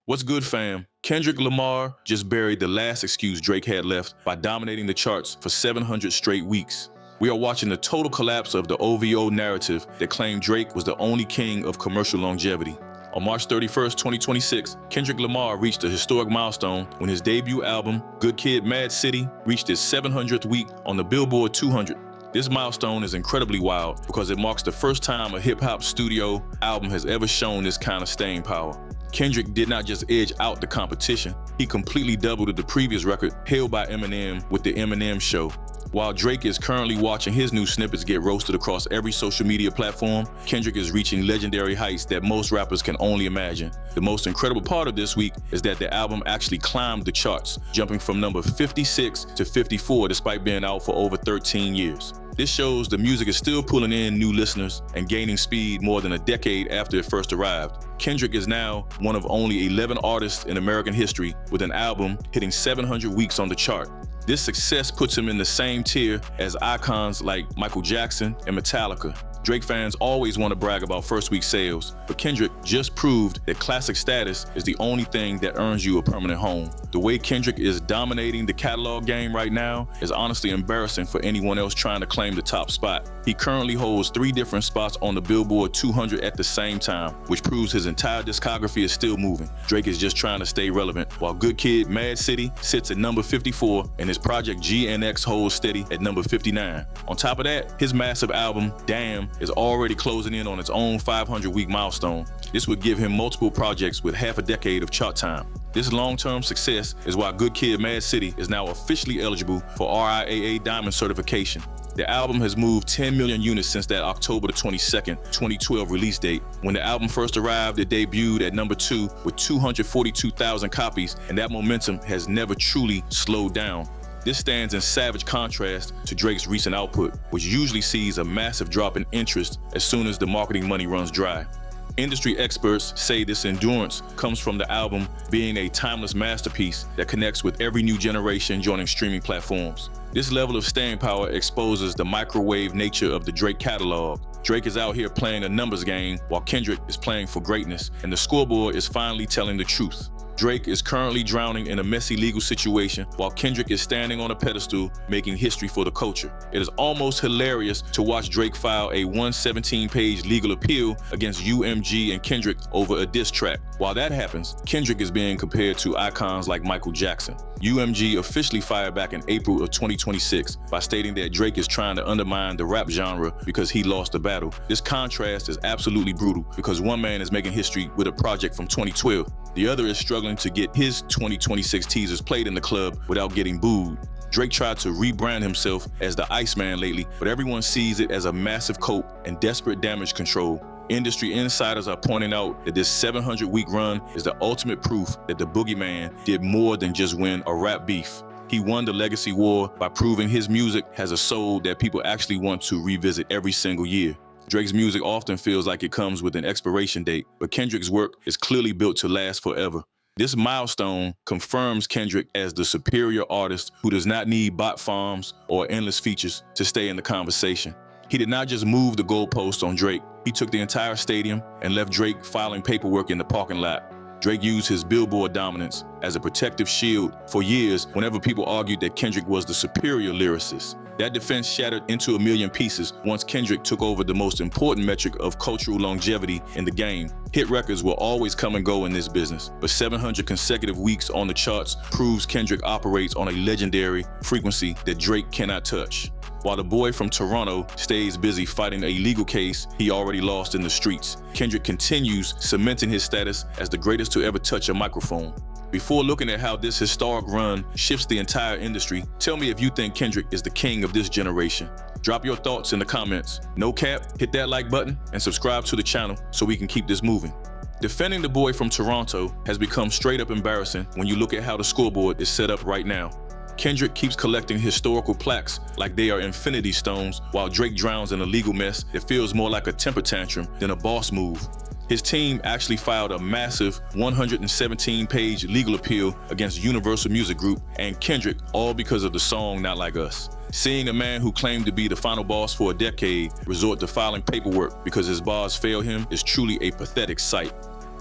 What's good, fam? Kendrick Lamar just buried the last excuse Drake had left by dominating the charts for 700 straight weeks. We are watching the total collapse of the OVO narrative that claimed Drake was the only king of commercial longevity. On March 31st, 2026, Kendrick Lamar reached a historic milestone when his debut album, Good Kid, Mad City, reached its 700th week on the Billboard 200. This milestone is incredibly wild because it marks the first time a hip-hop studio album has ever shown this kind of staying power. Kendrick did not just edge out the competition, he completely doubled the previous record held by Eminem with the Eminem Show. While Drake is currently watching his new snippets get roasted across every social media platform, Kendrick is reaching legendary heights that most rappers can only imagine. The most incredible part of this week is that the album actually climbed the charts, jumping from number 56 to 54 despite being out for over 13 years. This shows the music is still pulling in new listeners and gaining speed more than a decade after it first arrived. Kendrick is now one of only 11 artists in American history with an album hitting 700 weeks on the chart. This success puts him in the same tier as icons like Michael Jackson and Metallica. Drake fans always want to brag about first week sales, but Kendrick just proved that classic status is the only thing that earns you a permanent home. The way Kendrick is dominating the catalog game right now is honestly embarrassing for anyone else trying to claim the top spot. He currently holds 3 different spots on the Billboard 200 at the same time, which proves his entire discography is still moving. Drake is just trying to stay relevant, while Good Kid, Mad City sits at number 54 and his project GNX holds steady at number 59. On top of that, his massive album, Damn, is already closing in on its own 500-week milestone. This would give him multiple projects with half a decade of chart time. This long-term success is why Good Kid, Mad City is now officially eligible for RIAA Diamond certification. The album has moved 10 million units since that October 22nd, 2012 release date. When the album first arrived, it debuted at number 2 with 242,000 copies, and that momentum has never truly slowed down. This stands in savage contrast to Drake's recent output, which usually sees a massive drop in interest as soon as the marketing money runs dry. Industry experts say this endurance comes from the album being a timeless masterpiece that connects with every new generation joining streaming platforms. This level of staying power exposes the microwave nature of the Drake catalog. Drake is out here playing a numbers game while Kendrick is playing for greatness, and the scoreboard is finally telling the truth. Drake is currently drowning in a messy legal situation while Kendrick is standing on a pedestal making history for the culture. It is almost hilarious to watch Drake file a 117-page legal appeal against UMG and Kendrick over a diss track. While that happens, Kendrick is being compared to icons like Michael Jackson. UMG officially fired back in April of 2026 by stating that Drake is trying to undermine the rap genre because he lost the battle. This contrast is absolutely brutal because one man is making history with a project from 2012. The other is struggling to get his 2026 teasers played in the club without getting booed. Drake tried to rebrand himself as the Iceman lately, but everyone sees it as a massive cope and desperate damage control. Industry insiders are pointing out that this 700-week run is the ultimate proof that the boogeyman did more than just win a rap beef. He won the legacy war by proving his music has a soul that people actually want to revisit every single year. Drake's music often feels like it comes with an expiration date, but Kendrick's work is clearly built to last forever. This milestone confirms Kendrick as the superior artist who does not need bot farms or endless features to stay in the conversation. He did not just move the goalposts on Drake, he took the entire stadium and left Drake filing paperwork in the parking lot. Drake used his Billboard dominance as a protective shield for years whenever people argued that Kendrick was the superior lyricist. That defense shattered into a million pieces once Kendrick took over the most important metric of cultural longevity in the game. Hit records will always come and go in this business, but 700 consecutive weeks on the charts proves Kendrick operates on a legendary frequency that Drake cannot touch. While the boy from Toronto stays busy fighting a legal case he already lost in the streets, Kendrick continues cementing his status as the greatest to ever touch a microphone. Before looking at how this historic run shifts the entire industry, tell me if you think Kendrick is the king of this generation. Drop your thoughts in the comments. No cap, hit that like button and subscribe to the channel so we can keep this moving. Defending the boy from Toronto has become straight up embarrassing when you look at how the scoreboard is set up right now. Kendrick keeps collecting historical plaques like they are infinity stones, while Drake drowns in a legal mess that feels more like a temper tantrum than a boss move. His team actually filed a massive 117-page legal appeal against Universal Music Group and Kendrick, all because of the song Not Like Us. Seeing a man who claimed to be the final boss for a decade resort to filing paperwork because his bars failed him is truly a pathetic sight.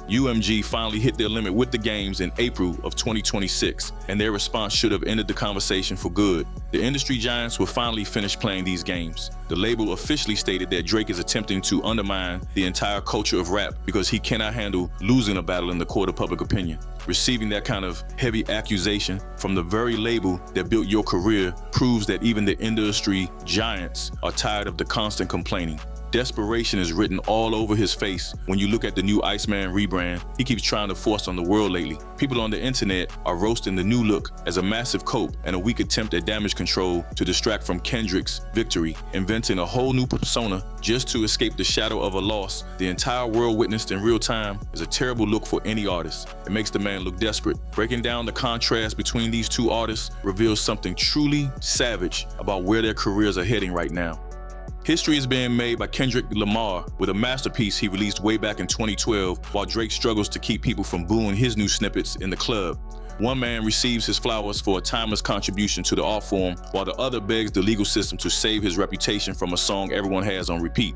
UMG finally hit their limit with the games in April of 2026, and their response should have ended the conversation for good. The industry giants will finally finish playing these games. The label officially stated that Drake is attempting to undermine the entire culture of rap because he cannot handle losing a battle in the court of public opinion. Receiving that kind of heavy accusation from the very label that built your career proves that even the industry giants are tired of the constant complaining. Desperation is written all over his face when you look at the new Iceman rebrand he keeps trying to force on the world lately. People on the internet are roasting the new look as a massive cope and a weak attempt at damage control to distract from Kendrick's victory, inventing a whole new persona just to escape the shadow of a loss the entire world witnessed in real time is a terrible look for any artist. It makes the man look desperate. Breaking down the contrast between these two artists reveals something truly savage about where their careers are heading right now. History is being made by Kendrick Lamar with a masterpiece he released way back in 2012 while Drake struggles to keep people from booing his new snippets in the club. One man receives his flowers for a timeless contribution to the art form while the other begs the legal system to save his reputation from a song everyone has on repeat.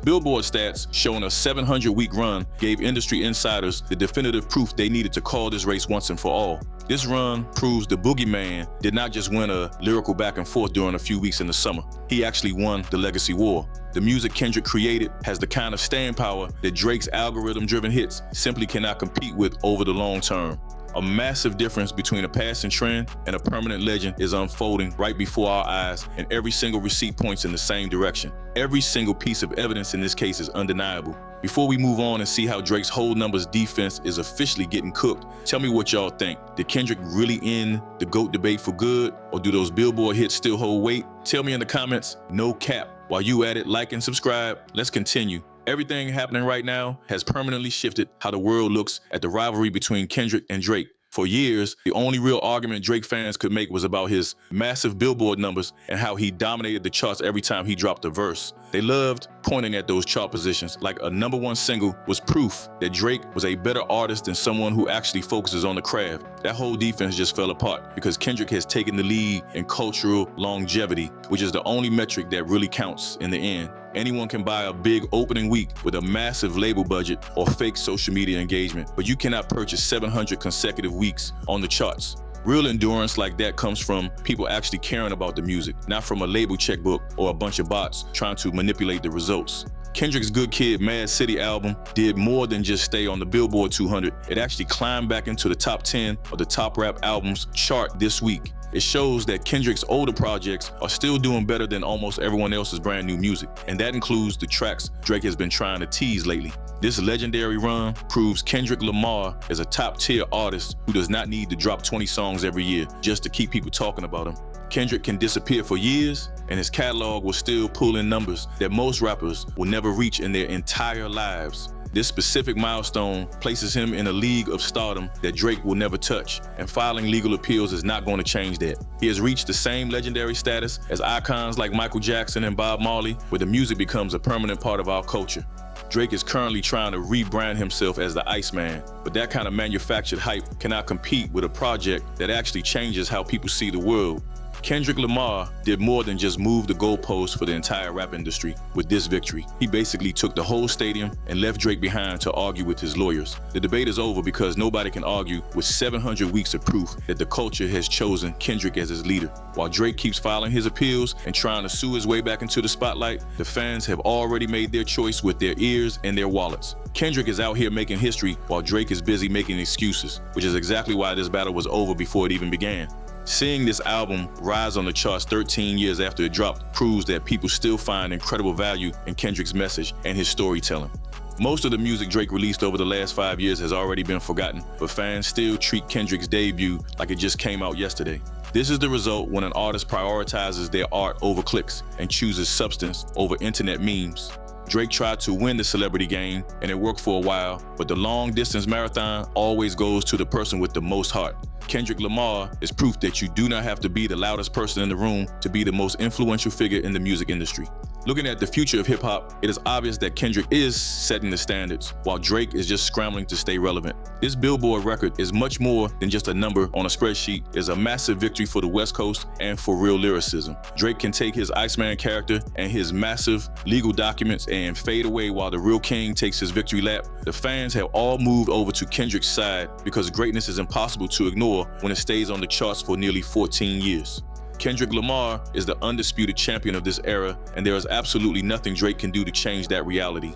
Billboard stats showing a 700-week run gave industry insiders the definitive proof they needed to call this race once and for all. This run proves the boogeyman did not just win a lyrical back and forth during a few weeks in the summer. He actually won the legacy war. The music Kendrick created has the kind of staying power that Drake's algorithm-driven hits simply cannot compete with over the long term. A massive difference between a passing trend and a permanent legend is unfolding right before our eyes, and every single receipt points in the same direction. Every single piece of evidence in this case is undeniable. Before we move on and see how Drake's whole numbers defense is officially getting cooked, tell me what y'all think. Did Kendrick really end the GOAT debate for good, or do those Billboard hits still hold weight? Tell me in the comments, no cap. While you at it, like and subscribe. Let's continue. Everything happening right now has permanently shifted how the world looks at the rivalry between Kendrick and Drake. For years, the only real argument Drake fans could make was about his massive Billboard numbers and how he dominated the charts every time he dropped a verse. They loved pointing at those chart positions like a #1 single was proof that Drake was a better artist than someone who actually focuses on the craft. That whole defense just fell apart because Kendrick has taken the lead in cultural longevity, which is the only metric that really counts in the end. Anyone can buy a big opening week with a massive label budget or fake social media engagement, but you cannot purchase 700 consecutive weeks on the charts. Real endurance like that comes from people actually caring about the music, not from a label checkbook or a bunch of bots trying to manipulate the results. Kendrick's Good Kid, Mad City album did more than just stay on the Billboard 200. It actually climbed back into the top 10 of the top rap albums chart this week. It shows that Kendrick's older projects are still doing better than almost everyone else's brand new music, and that includes the tracks Drake has been trying to tease lately. This legendary run proves Kendrick Lamar is a top-tier artist who does not need to drop 20 songs every year just to keep people talking about him. Kendrick can disappear for years, and his catalog will still pull in numbers that most rappers will never reach in their entire lives. This specific milestone places him in a league of stardom that Drake will never touch, and filing legal appeals is not going to change that. He has reached the same legendary status as icons like Michael Jackson and Bob Marley, where the music becomes a permanent part of our culture. Drake is currently trying to rebrand himself as the Iceman, but that kind of manufactured hype cannot compete with a project that actually changes how people see the world. Kendrick Lamar did more than just move the goalposts for the entire rap industry with this victory. He basically took the whole stadium and left Drake behind to argue with his lawyers. The debate is over because nobody can argue with 700 weeks of proof that the culture has chosen Kendrick as his leader. While Drake keeps filing his appeals and trying to sue his way back into the spotlight, the fans have already made their choice with their ears and their wallets. Kendrick is out here making history while Drake is busy making excuses, which is exactly why this battle was over before it even began. Seeing this album rise on the charts 13 years after it dropped proves that people still find incredible value in Kendrick's message and his storytelling. Most of the music Drake released over the last 5 years has already been forgotten, but fans still treat Kendrick's debut like it just came out yesterday. This is the result when an artist prioritizes their art over clicks and chooses substance over internet memes. Drake tried to win the celebrity game, and it worked for a while, but the long-distance marathon always goes to the person with the most heart. Kendrick Lamar is proof that you do not have to be the loudest person in the room to be the most influential figure in the music industry. Looking at the future of hip-hop, it is obvious that Kendrick is setting the standards, while Drake is just scrambling to stay relevant. This Billboard record is much more than just a number on a spreadsheet. It's a massive victory for the West Coast and for real lyricism. Drake can take his Iceman character and his massive legal documents and fade away while the real king takes his victory lap. The fans have all moved over to Kendrick's side because greatness is impossible to ignore when it stays on the charts for nearly 14 years. Kendrick Lamar is the undisputed champion of this era, and there is absolutely nothing Drake can do to change that reality.